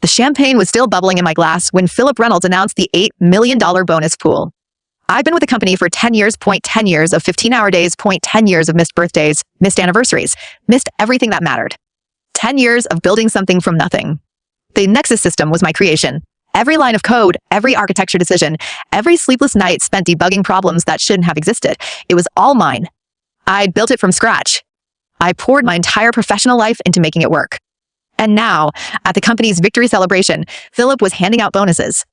The champagne was still bubbling in my glass when Philip Reynolds announced the $8 million bonus pool. I've been with the company for 10 years, 10 years of 15-hour days, 10 years of missed birthdays, missed anniversaries, missed everything that mattered. 10 years of building something from nothing. The Nexus system was my creation. Every line of code, every architecture decision, every sleepless night spent debugging problems that shouldn't have existed. It was all mine. I built it from scratch. I poured my entire professional life into making it work. And now, at the company's victory celebration, Philip was handing out bonuses.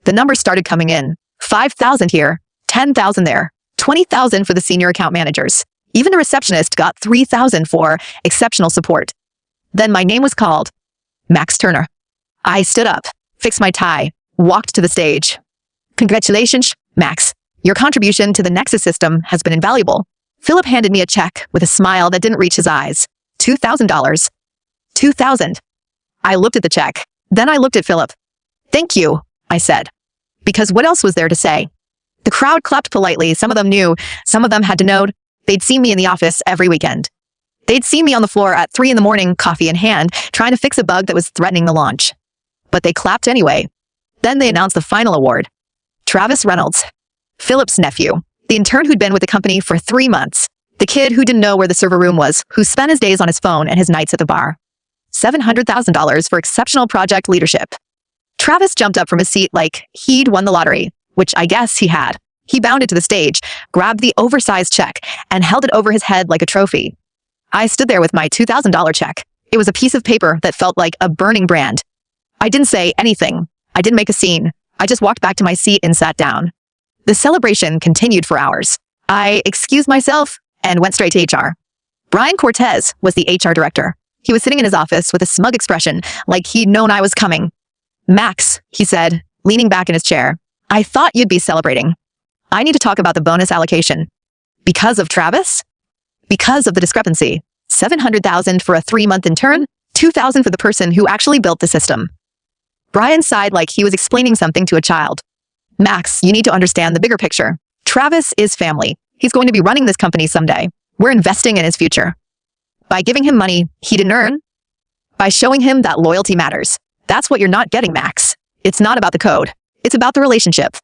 The numbers started coming in. 5,000 here, 10,000 there, 20,000 for the senior account managers. Even a receptionist got 3,000 for exceptional support. Then my name was called. Max Turner. I stood up, fixed my tie, walked to the stage. Congratulations, Max. Your contribution to the Nexus system has been invaluable. Philip handed me a check with a smile that didn't reach his eyes. $2,000. 2,000. I looked at the check. Then I looked at Philip. Thank you, I said. Because what else was there to say? The crowd clapped politely. Some of them knew. Some of them had to know. They'd seen me in the office every weekend. They'd seen me on the floor at 3 a.m, coffee in hand, trying to fix a bug that was threatening the launch. But they clapped anyway. Then they announced the final award. Travis Reynolds, Philip's nephew, the intern who'd been with the company for 3 months, the kid who didn't know where the server room was, who spent his days on his phone and his nights at the bar. $700,000 for exceptional project leadership. Travis jumped up from his seat like he'd won the lottery, which I guess he had. He bounded to the stage, grabbed the oversized check, and held it over his head like a trophy. I stood there with my $2,000 check. It was a piece of paper that felt like a burning brand. I didn't say anything. I didn't make a scene. I just walked back to my seat and sat down. The celebration continued for hours. I excused myself and went straight to HR. Brian Cortez was the HR director. He was sitting in his office with a smug expression, like he'd known I was coming. Max, he said, leaning back in his chair, I thought you'd be celebrating. I need to talk about the bonus allocation. Because of Travis? Because of the discrepancy. $700,000 for a 3-month intern, $2,000 for the person who actually built the system. Brian sighed like he was explaining something to a child. Max, you need to understand the bigger picture. Travis is family. He's going to be running this company someday. We're investing in his future. By giving him money he didn't earn, by showing him that loyalty matters. That's what you're not getting, Max. It's not about the code. It's about the relationship.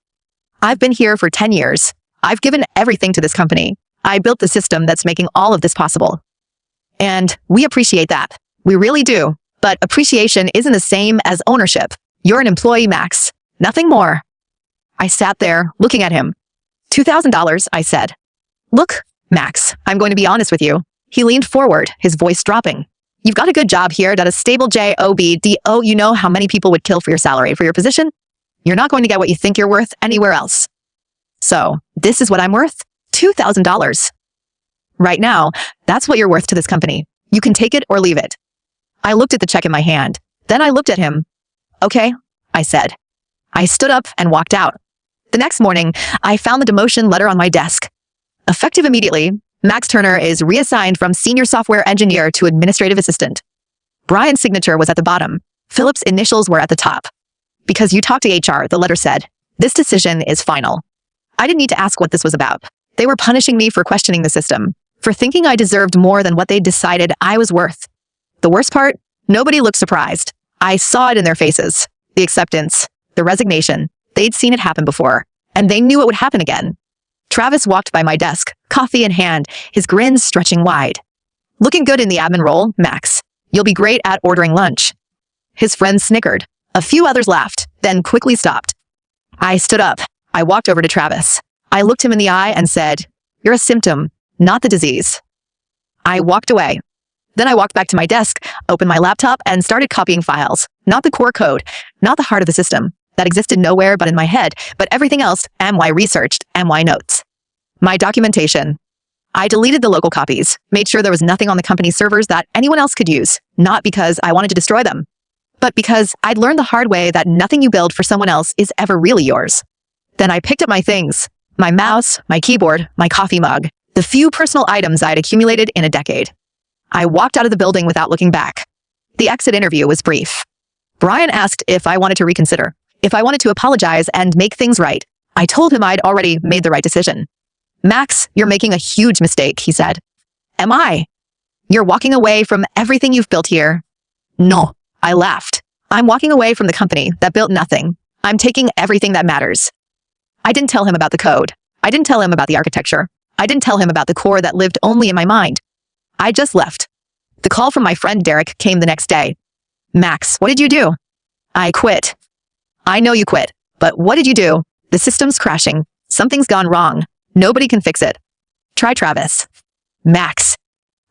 I've been here for 10 years. I've given everything to this company. I built the system that's making all of this possible. And we appreciate that. We really do. But appreciation isn't the same as ownership. You're an employee, Max. Nothing more. I sat there, looking at him. $2,000, I said. Look, Max, I'm going to be honest with you. He leaned forward, his voice dropping. You've got a good job here at a stable job. You know how many people would kill for your salary, for your position? You're not going to get what you think you're worth anywhere else. So, this is what I'm worth? $2,000. Right now, that's what you're worth to this company. You can take it or leave it. I looked at the check in my hand. Then I looked at him. Okay, I said. I stood up and walked out. The next morning, I found the demotion letter on my desk. Effective immediately, Max Turner is reassigned from senior software engineer to administrative assistant. Brian's signature was at the bottom. Philip's initials were at the top. Because you talked to HR, the letter said, this decision is final. I didn't need to ask what this was about. They were punishing me for questioning the system, for thinking I deserved more than what they decided I was worth. The worst part, nobody looked surprised. I saw it in their faces. The acceptance, the resignation. They'd seen it happen before, and they knew it would happen again. Travis walked by my desk, coffee in hand, his grin stretching wide. Looking good in the admin role, Max. You'll be great at ordering lunch. His friends snickered. A few others laughed, then quickly stopped. I stood up. I walked over to Travis. I looked him in the eye and said, you're a symptom, not the disease. I walked away. Then I walked back to my desk, opened my laptop, and started copying files. Not the core code, not the heart of the system. That existed nowhere but in my head, but everything else, MY researched, MY notes. My documentation. I deleted the local copies, made sure there was nothing on the company's servers that anyone else could use, not because I wanted to destroy them, but because I'd learned the hard way that nothing you build for someone else is ever really yours. Then I picked up my things, my mouse, my keyboard, my coffee mug, the few personal items I'd accumulated in a decade. I walked out of the building without looking back. The exit interview was brief. Brian asked if I wanted to reconsider, if I wanted to apologize and make things right. I told him I'd already made the right decision. Max, you're making a huge mistake, he said. Am I? You're walking away from everything you've built here. No, I laughed. I'm walking away from the company that built nothing. I'm taking everything that matters. I didn't tell him about the code. I didn't tell him about the architecture. I didn't tell him about the core that lived only in my mind. I just left. The call from my friend Derek came the next day. Max, what did you do? I quit. I know you quit, but what did you do? The system's crashing. Something's gone wrong. Nobody can fix it. Try Travis. Max.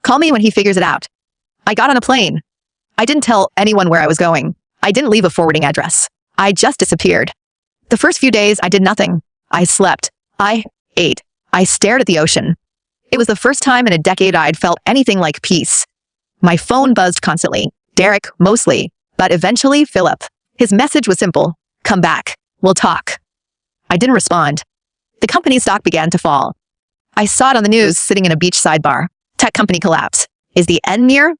Call me when he figures it out. I got on a plane. I didn't tell anyone where I was going. I didn't leave a forwarding address. I just disappeared. The first few days, I did nothing. I slept. I ate. I stared at the ocean. It was the first time in a decade I'd felt anything like peace. My phone buzzed constantly. Derek, mostly. But eventually, Philip. His message was simple. Come back. We'll talk. I didn't respond. The company stock began to fall. I saw it on the news sitting in a beachside bar. Tech company collapse. Is the end near?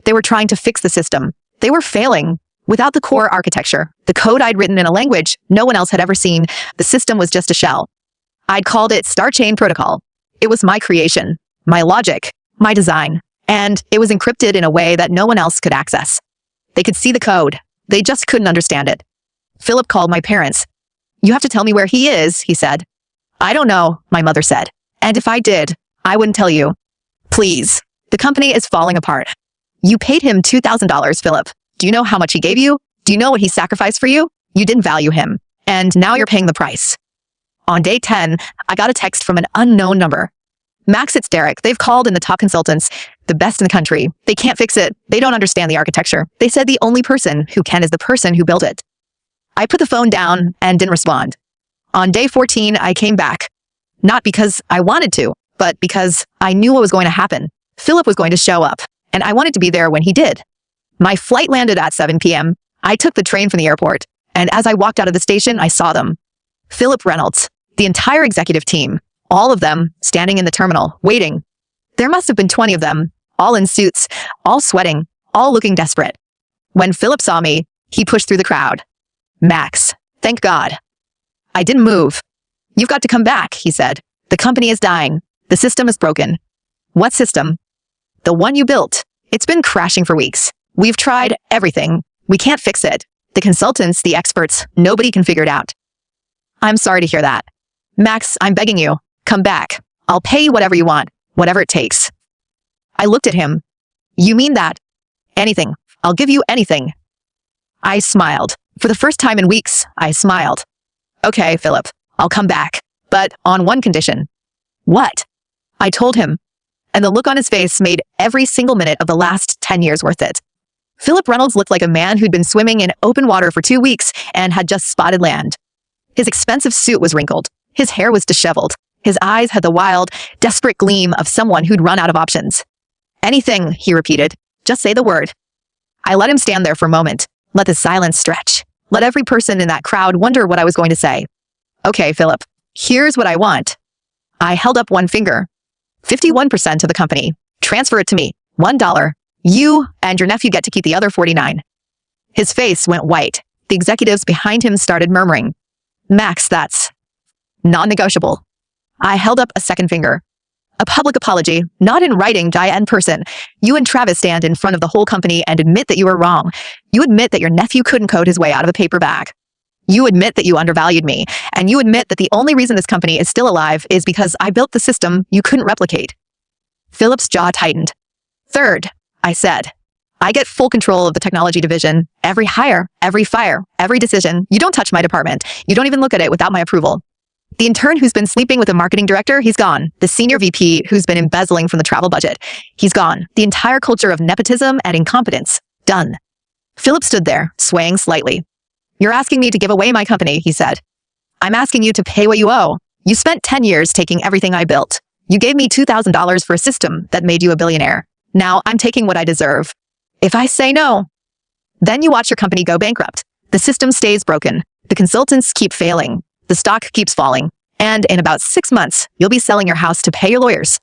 They were trying to fix the system. They were failing. Without the core architecture, the code I'd written in a language no one else had ever seen, the system was just a shell. I'd called it Star Chain Protocol. It was my creation, my logic, my design, and it was encrypted in a way that no one else could access. They could see the code. They just couldn't understand it. Philip called my parents. You have to tell me where he is, he said. I don't know, my mother said. And if I did, I wouldn't tell you. Please. The company is falling apart. You paid him $2,000, Philip. Do you know how much he gave you? Do you know what he sacrificed for you? You didn't value him. And now you're paying the price. On day 10, I got a text from an unknown number. Max, it's Derek. They've called in the top consultants, the best in the country. They can't fix it. They don't understand the architecture. They said the only person who can is the person who built it. I put the phone down and didn't respond. On day 14, I came back. Not because I wanted to, but because I knew what was going to happen. Philip was going to show up, and I wanted to be there when he did. My flight landed at 7 p.m. I took the train from the airport, and as I walked out of the station, I saw them. Philip Reynolds, the entire executive team, all of them standing in the terminal, waiting. There must have been 20 of them, all in suits, all sweating, all looking desperate. When Philip saw me, he pushed through the crowd. Max, thank God. I didn't move. You've got to come back, he said. The company is dying. The system is broken. What system? The one you built. It's been crashing for weeks. We've tried everything. We can't fix it. The consultants, the experts, nobody can figure it out. I'm sorry to hear that. Max, I'm begging you. Come back. I'll pay you whatever you want, whatever it takes. I looked at him. You mean that? Anything. I'll give you anything. I smiled. For the first time in weeks, I smiled. Okay, Philip, I'll come back, but on one condition. What? I told him, and the look on his face made every single minute of the last 10 years worth it. Philip Reynolds looked like a man who'd been swimming in open water for 2 weeks and had just spotted land. His expensive suit was wrinkled. His hair was disheveled. His eyes had the wild, desperate gleam of someone who'd run out of options. Anything, he repeated. Just say the word. I let him stand there for a moment. Let the silence stretch. Let every person in that crowd wonder what I was going to say. Okay, Philip, here's what I want. I held up one finger. 51% of the company. Transfer it to me. $1. You and your nephew get to keep the other 49. His face went white. The executives behind him started murmuring. Max, that's non-negotiable. I held up a second finger. A public apology, not in writing, die in person. You and Travis stand in front of the whole company and admit that you were wrong. You admit that your nephew couldn't code his way out of a paper bag. You admit that you undervalued me, and you admit that the only reason this company is still alive is because I built the system you couldn't replicate. Philip's jaw tightened. Third, I said, I get full control of the technology division. Every hire, every fire, every decision. You don't touch my department. You don't even look at it without my approval. The intern who's been sleeping with the marketing director, he's gone. The senior VP who's been embezzling from the travel budget, he's gone. The entire culture of nepotism and incompetence, done. Philip stood there, swaying slightly. You're asking me to give away my company, he said. I'm asking you to pay what you owe. You spent 10 years taking everything I built. You gave me $2,000 for a system that made you a billionaire. Now I'm taking what I deserve. If I say no, then you watch your company go bankrupt. The system stays broken. The consultants keep failing. The stock keeps falling. And in about 6 months, you'll be selling your house to pay your lawyers.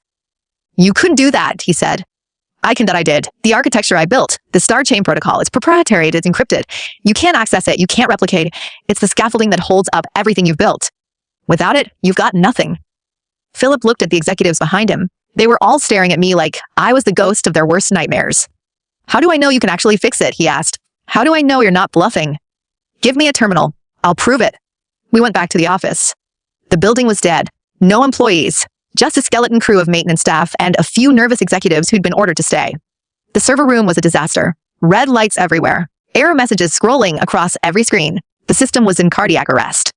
You couldn't do that, he said. I can that I did. The architecture I built, the Star Chain Protocol, it's proprietary, it's encrypted. You can't access it, you can't replicate. It's the scaffolding that holds up everything you've built. Without it, you've got nothing. Philip looked at the executives behind him. They were all staring at me like I was the ghost of their worst nightmares. How do I know you can actually fix it? He asked. How do I know you're not bluffing? Give me a terminal. I'll prove it. We went back to the office. The building was dead. No employees. Just a skeleton crew of maintenance staff and a few nervous executives who'd been ordered to stay. The server room was a disaster. Red lights everywhere. Error messages scrolling across every screen. The system was in cardiac arrest.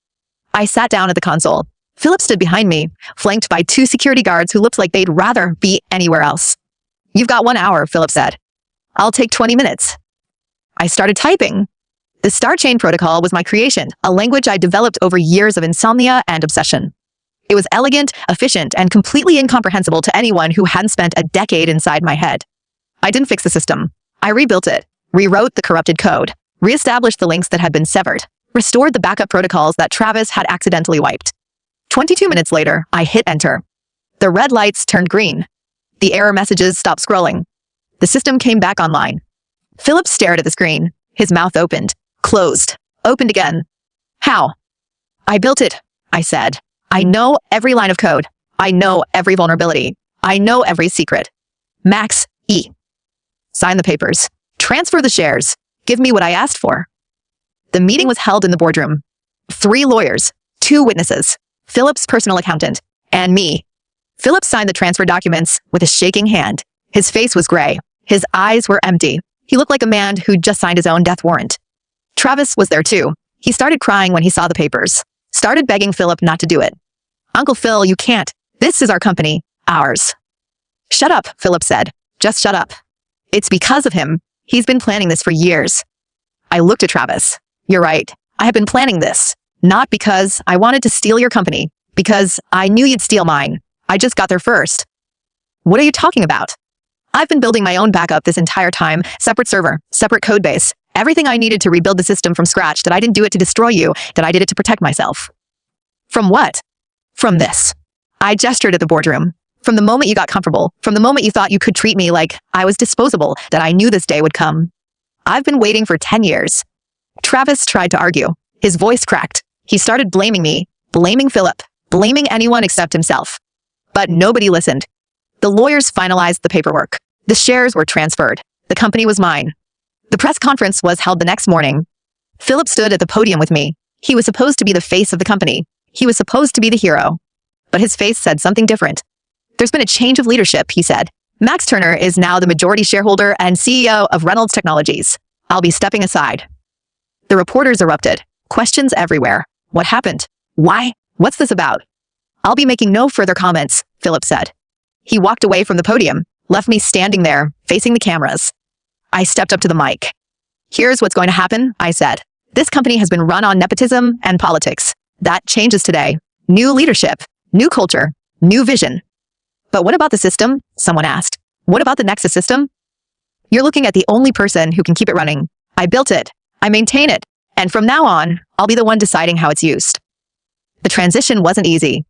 I sat down at the console. Philip stood behind me, flanked by 2 security guards who looked like they'd rather be anywhere else. You've got 1 hour, Philip said. I'll take 20 minutes. I started typing. The star chain protocol was my creation, a language I developed over years of insomnia and obsession. It was elegant, efficient, and completely incomprehensible to anyone who hadn't spent a decade inside my head. I didn't fix the system. I rebuilt it, rewrote the corrupted code, reestablished the links that had been severed, restored the backup protocols that Travis had accidentally wiped. 22 minutes later, I hit enter. The red lights turned green. The error messages stopped scrolling. The system came back online. Philip stared at the screen. His mouth opened, closed, opened again. How? I built it, I said. I know every line of code. I know every vulnerability. I know every secret. Max E. Sign the papers. Transfer the shares. Give me what I asked for. The meeting was held in the boardroom. 3 lawyers, 2 witnesses, Philip's personal accountant, and me. Philip signed the transfer documents with a shaking hand. His face was gray. His eyes were empty. He looked like a man who'd just signed his own death warrant. Travis was there too. He started crying when he saw the papers. Started begging Philip not to do it. Uncle Phil, you can't. This is our company. Ours. Shut up, Philip said. Just shut up. It's because of him. He's been planning this for years. I looked at Travis. You're right. I have been planning this. Not because I wanted to steal your company. Because I knew you'd steal mine. I just got there first. What are you talking about? I've been building my own backup this entire time. Separate server, separate code base. Everything I needed to rebuild the system from scratch, that I didn't do it to destroy you, that I did it to protect myself. From what? From this. I gestured at the boardroom. From the moment you got comfortable, from the moment you thought you could treat me like I was disposable, that I knew this day would come. I've been waiting for 10 years. Travis tried to argue. His voice cracked. He started blaming me, blaming Philip, blaming anyone except himself. But nobody listened. The lawyers finalized the paperwork. The shares were transferred. The company was mine. The press conference was held the next morning. Philip stood at the podium with me. He was supposed to be the face of the company. He was supposed to be the hero. But his face said something different. There's been a change of leadership, he said. Max Turner is now the majority shareholder and CEO of Reynolds Technologies. I'll be stepping aside. The reporters erupted. Questions everywhere. What happened? Why? What's this about? I'll be making no further comments, Philip said. He walked away from the podium, left me standing there, facing the cameras. I stepped up to the mic. Here's what's going to happen, I said. This company has been run on nepotism and politics. That changes today. New leadership, new culture, new vision. But what about the system? Someone asked. What about the Nexus system? You're looking at the only person who can keep it running. I built it. I maintain it. And from now on, I'll be the one deciding how it's used. The transition wasn't easy.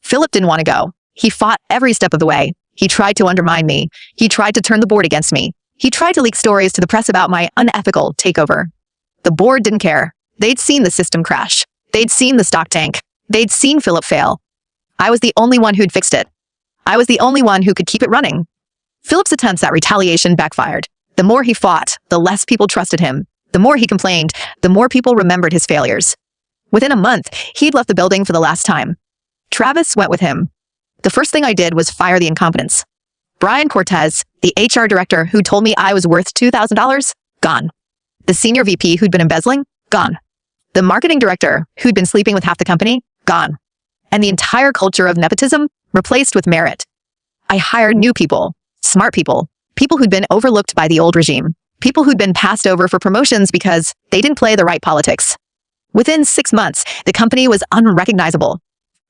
Philip didn't want to go. He fought every step of the way. He tried to undermine me. He tried to turn the board against me. He tried to leak stories to the press about my unethical takeover. The board didn't care. They'd seen the system crash. They'd seen the stock tank. They'd seen Philip fail. I was the only one who'd fixed it. I was the only one who could keep it running. Philip's attempts at retaliation backfired. The more he fought, the less people trusted him. The more he complained, the more people remembered his failures. Within a month, he'd left the building for the last time. Travis went with him. The first thing I did was fire the incompetents. Brian Cortez, the HR director who told me I was worth $2,000, gone. The senior VP who'd been embezzling, gone. The marketing director who'd been sleeping with half the company, gone. And the entire culture of nepotism replaced with merit. I hired new people, smart people, people who'd been overlooked by the old regime, people who'd been passed over for promotions because they didn't play the right politics. Within 6 months, the company was unrecognizable.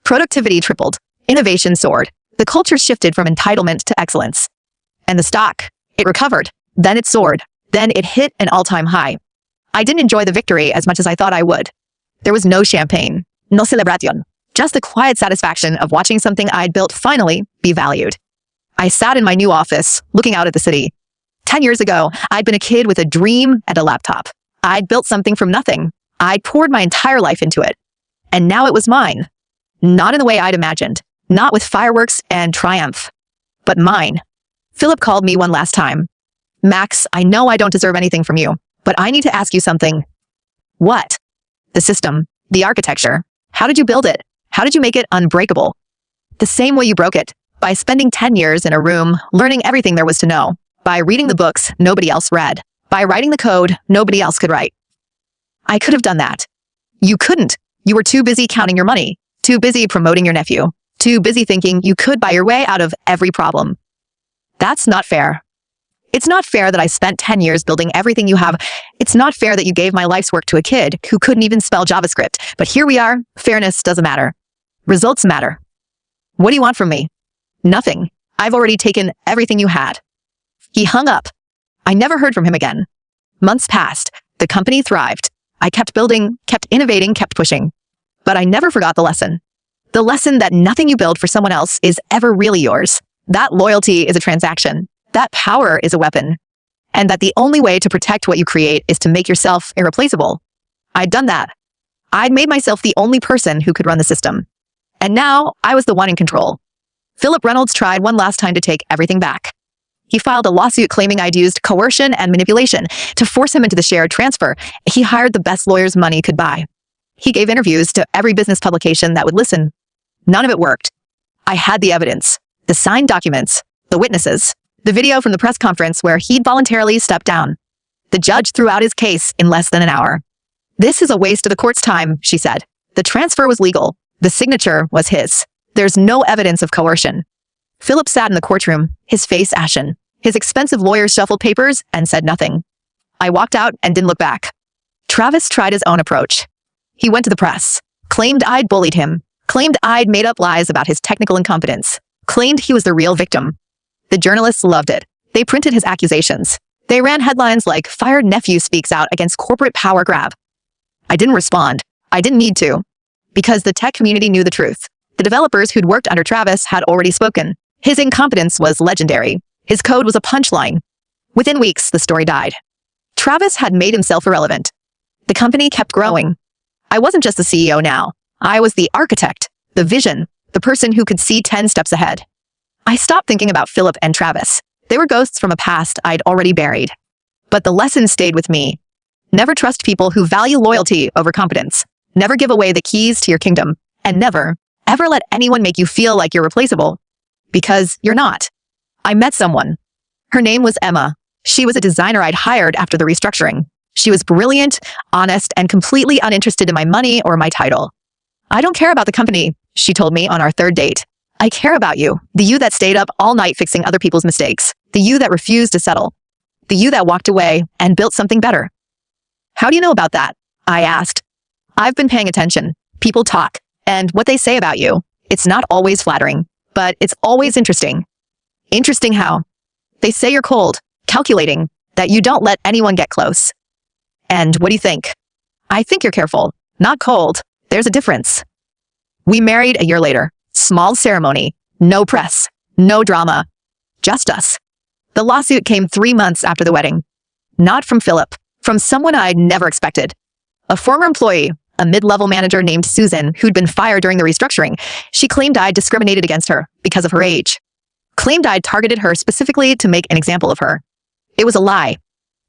Productivity tripled. Innovation soared. The culture shifted from entitlement to excellence. And the stock, it recovered. Then it soared. Then it hit an all-time high. I didn't enjoy the victory as much as I thought I would. There was no champagne, no celebration, just the quiet satisfaction of watching something I'd built finally be valued. I sat in my new office, looking out at the city. 10 years ago, I'd been a kid with a dream and a laptop. I'd built something from nothing. I'd poured my entire life into it. And now it was mine. Not in the way I'd imagined. Not with fireworks and triumph. But mine. Philip called me one last time. Max, I know I don't deserve anything from you, But I need to ask you something. What? The system, the architecture. How did you build it? How did you make it unbreakable? The same way you broke it, by spending 10 years in a room, learning everything there was to know, by reading the books nobody else read, by writing the code nobody else could write. I could have done that. You couldn't. You were too busy counting your money, too busy promoting your nephew, too busy thinking you could buy your way out of every problem. That's not fair. It's not fair that I spent 10 years building everything you have. It's not fair that you gave my life's work to a kid who couldn't even spell JavaScript. But here we are. Fairness doesn't matter. Results matter. What do you want from me? Nothing. I've already taken everything you had. He hung up. I never heard from him again. Months passed. The company thrived. I kept building, kept innovating, kept pushing. But I never forgot the lesson. The lesson that nothing you build for someone else is ever really yours. That loyalty is a transaction. That power is a weapon. And that the only way to protect what you create is to make yourself irreplaceable. I'd done that. I'd made myself the only person who could run the system. And now I was the one in control. Philip Reynolds tried one last time to take everything back. He filed a lawsuit claiming I'd used coercion and manipulation to force him into the share transfer. He hired the best lawyers money could buy. He gave interviews to every business publication that would listen. None of it worked. I had the evidence, the signed documents, the witnesses, the video from the press conference where he'd voluntarily stepped down. The judge threw out his case in less than an hour. This is a waste of the court's time, she said. The transfer was legal. The signature was his. There's no evidence of coercion. Philip sat in the courtroom, his face ashen. His expensive lawyers shuffled papers and said nothing. I walked out and didn't look back. Travis tried his own approach. He went to the press, claimed I'd bullied him, claimed I'd made up lies about his technical incompetence, claimed he was the real victim. The journalists loved it. They printed his accusations. They ran headlines like, "Fired nephew speaks out against corporate power grab." I didn't respond. I didn't need to. Because the tech community knew the truth. The developers who'd worked under Travis had already spoken. His incompetence was legendary. His code was a punchline. Within weeks, the story died. Travis had made himself irrelevant. The company kept growing. I wasn't just the CEO now. I was the architect, the vision, the person who could see 10 steps ahead. I stopped thinking about Philip and Travis. They were ghosts from a past I'd already buried. But the lesson stayed with me. Never trust people who value loyalty over competence. Never give away the keys to your kingdom. And never, ever let anyone make you feel like you're replaceable. Because you're not. I met someone. Her name was Emma. She was a designer I'd hired after the restructuring. She was brilliant, honest, and completely uninterested in my money or my title. "I don't care about the company," she told me on our third date. "I care about you, the you that stayed up all night fixing other people's mistakes, the you that refused to settle, the you that walked away and built something better." "How do you know about that?" I asked. "I've been paying attention. People talk, and what they say about you. It's not always flattering, but it's always interesting." "Interesting how?" "They say you're cold, calculating, that you don't let anyone get close." "And what do you think?" "I think you're careful, not cold. There's a difference." We married a year later. Small ceremony, no press, no drama, just us. The lawsuit came 3 months after the wedding. Not from Philip, from someone I'd never expected. A former employee, a mid-level manager named Susan, who'd been fired during the restructuring. She claimed I'd discriminated against her because of her age. Claimed I'd targeted her specifically to make an example of her. It was a lie.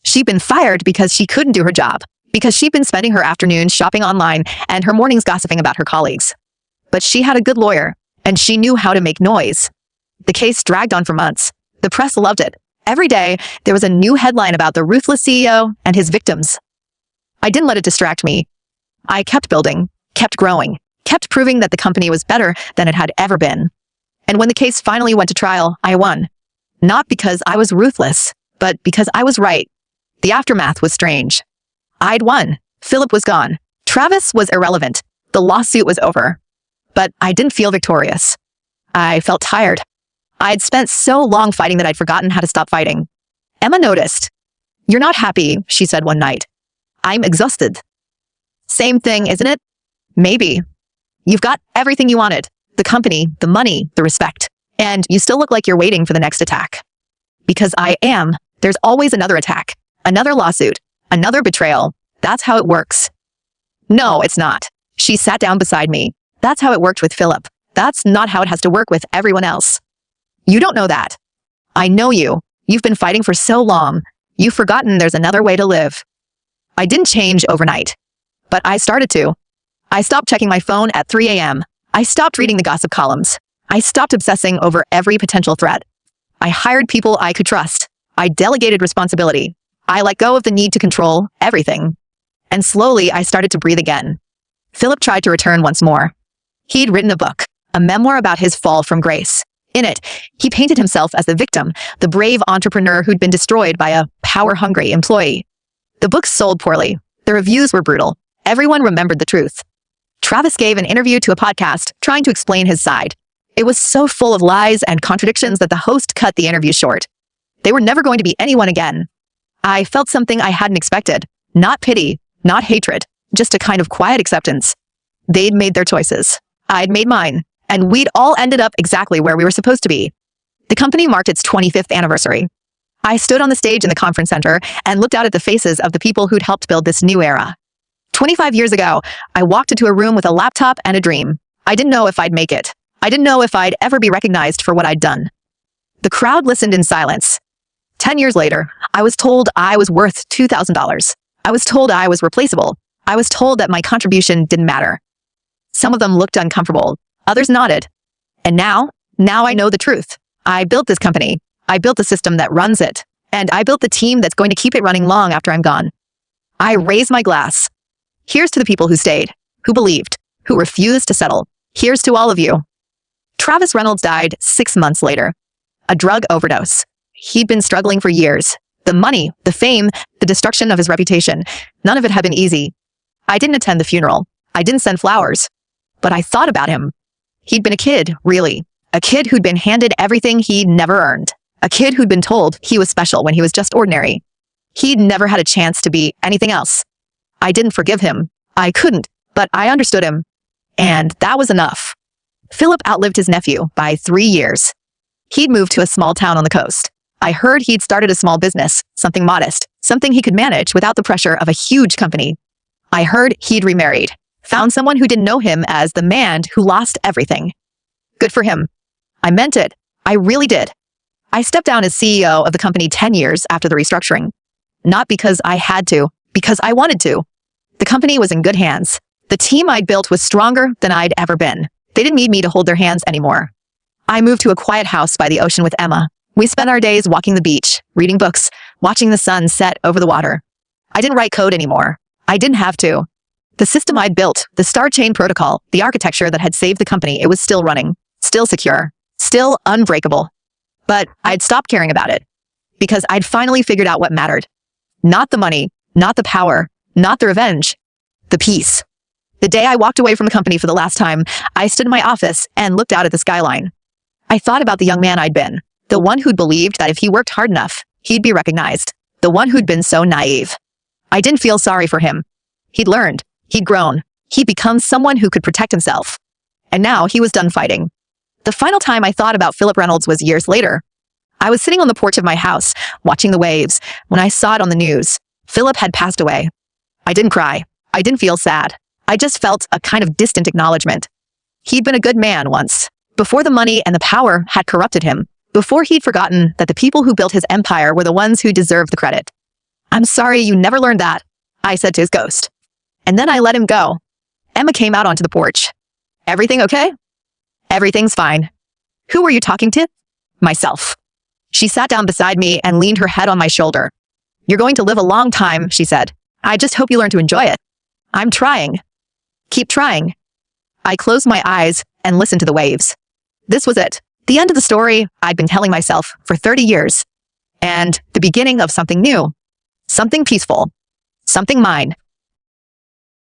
She'd been fired because she couldn't do her job, because she'd been spending her afternoons shopping online and her mornings gossiping about her colleagues. But she had a good lawyer, and she knew how to make noise. The case dragged on for months. The press loved it. Every day, there was a new headline about the ruthless CEO and his victims. I didn't let it distract me. I kept building, kept growing, kept proving that the company was better than it had ever been. And when the case finally went to trial, I won. Not because I was ruthless, but because I was right. The aftermath was strange. I'd won. Philip was gone. Travis was irrelevant. The lawsuit was over. But I didn't feel victorious. I felt tired. I'd spent so long fighting that I'd forgotten how to stop fighting. Emma noticed. "You're not happy," she said one night. "I'm exhausted." Same thing, isn't it? Maybe. You've got everything you wanted. The company, the money, the respect. And you still look like you're waiting for the next attack. Because I am. There's always another attack. Another lawsuit. Another betrayal. That's how it works. No, it's not. She sat down beside me. That's how it worked with Philip. That's not how it has to work with everyone else. You don't know that. I know you. You've been fighting for so long. You've forgotten there's another way to live. I didn't change overnight, but I started to. I stopped checking my phone at 3 a.m. I stopped reading the gossip columns. I stopped obsessing over every potential threat. I hired people I could trust. I delegated responsibility. I let go of the need to control everything. And slowly, I started to breathe again. Philip tried to return once more. He'd written a book, a memoir about his fall from grace. In it, he painted himself as the victim, the brave entrepreneur who'd been destroyed by a power-hungry employee. The book sold poorly. The reviews were brutal. Everyone remembered the truth. Travis gave an interview to a podcast trying to explain his side. It was so full of lies and contradictions that the host cut the interview short. They were never going to be anyone again. I felt something I hadn't expected. Not pity, not hatred, just a kind of quiet acceptance. They'd made their choices. I'd made mine. And we'd all ended up exactly where we were supposed to be. The company marked its 25th anniversary. I stood on the stage in the conference center and looked out at the faces of the people who'd helped build this new era. 25 years ago, I walked into a room with a laptop and a dream. I didn't know if I'd make it. I didn't know if I'd ever be recognized for what I'd done. The crowd listened in silence. 10 years later, I was told I was worth $2,000. I was told I was replaceable. I was told that my contribution didn't matter. Some of them looked uncomfortable. Others nodded. And now I know the truth. I built this company. I built the system that runs it. And I built the team that's going to keep it running long after I'm gone. I raise my glass. Here's to the people who stayed, who believed, who refused to settle. Here's to all of you. Travis Reynolds died 6 months later. A drug overdose. He'd been struggling for years. The money, the fame, the destruction of his reputation. None of it had been easy. I didn't attend the funeral. I didn't send flowers. But I thought about him. He'd been a kid, really. A kid who'd been handed everything he'd never earned. A kid who'd been told he was special when he was just ordinary. He'd never had a chance to be anything else. I didn't forgive him. I couldn't, but I understood him. And that was enough. Philip outlived his nephew by 3 years. He'd moved to a small town on the coast. I heard he'd started a small business, something modest, something he could manage without the pressure of a huge company. I heard he'd remarried, found someone who didn't know him as the man who lost everything. Good for him. I meant it. I really did. I stepped down as CEO of the company 10 years after the restructuring. Not because I had to, because I wanted to. The company was in good hands. The team I'd built was stronger than I'd ever been. They didn't need me to hold their hands anymore. I moved to a quiet house by the ocean with Emma. We spent our days walking the beach, reading books, watching the sun set over the water. I didn't write code anymore. I didn't have to. The system I'd built, the star chain protocol, the architecture that had saved the company, it was still running, still secure, still unbreakable. But I'd stopped caring about it because I'd finally figured out what mattered. Not the money, not the power, not the revenge, the peace. The day I walked away from the company for the last time, I stood in my office and looked out at the skyline. I thought about the young man I'd been, the one who'd believed that if he worked hard enough, he'd be recognized, the one who'd been so naive. I didn't feel sorry for him. He'd learned, he'd grown, he'd become someone who could protect himself. And now he was done fighting. The final time I thought about Philip Reynolds was years later. I was sitting on the porch of my house, watching the waves, when I saw it on the news. Philip had passed away. I didn't cry. I didn't feel sad. I just felt a kind of distant acknowledgement. He'd been a good man once, before the money and the power had corrupted him, before he'd forgotten that the people who built his empire were the ones who deserved the credit. "I'm sorry you never learned that," I said to his ghost. And then I let him go. Emma came out onto the porch. "Everything okay?" "Everything's fine." "Who were you talking to?" "Myself." She sat down beside me and leaned her head on my shoulder. "You're going to live a long time," she said. "I just hope you learn to enjoy it." "I'm trying." "Keep trying." I closed my eyes and listened to the waves. This was it. The end of the story I'd been telling myself for 30 years. And the beginning of something new. Something peaceful. Something mine.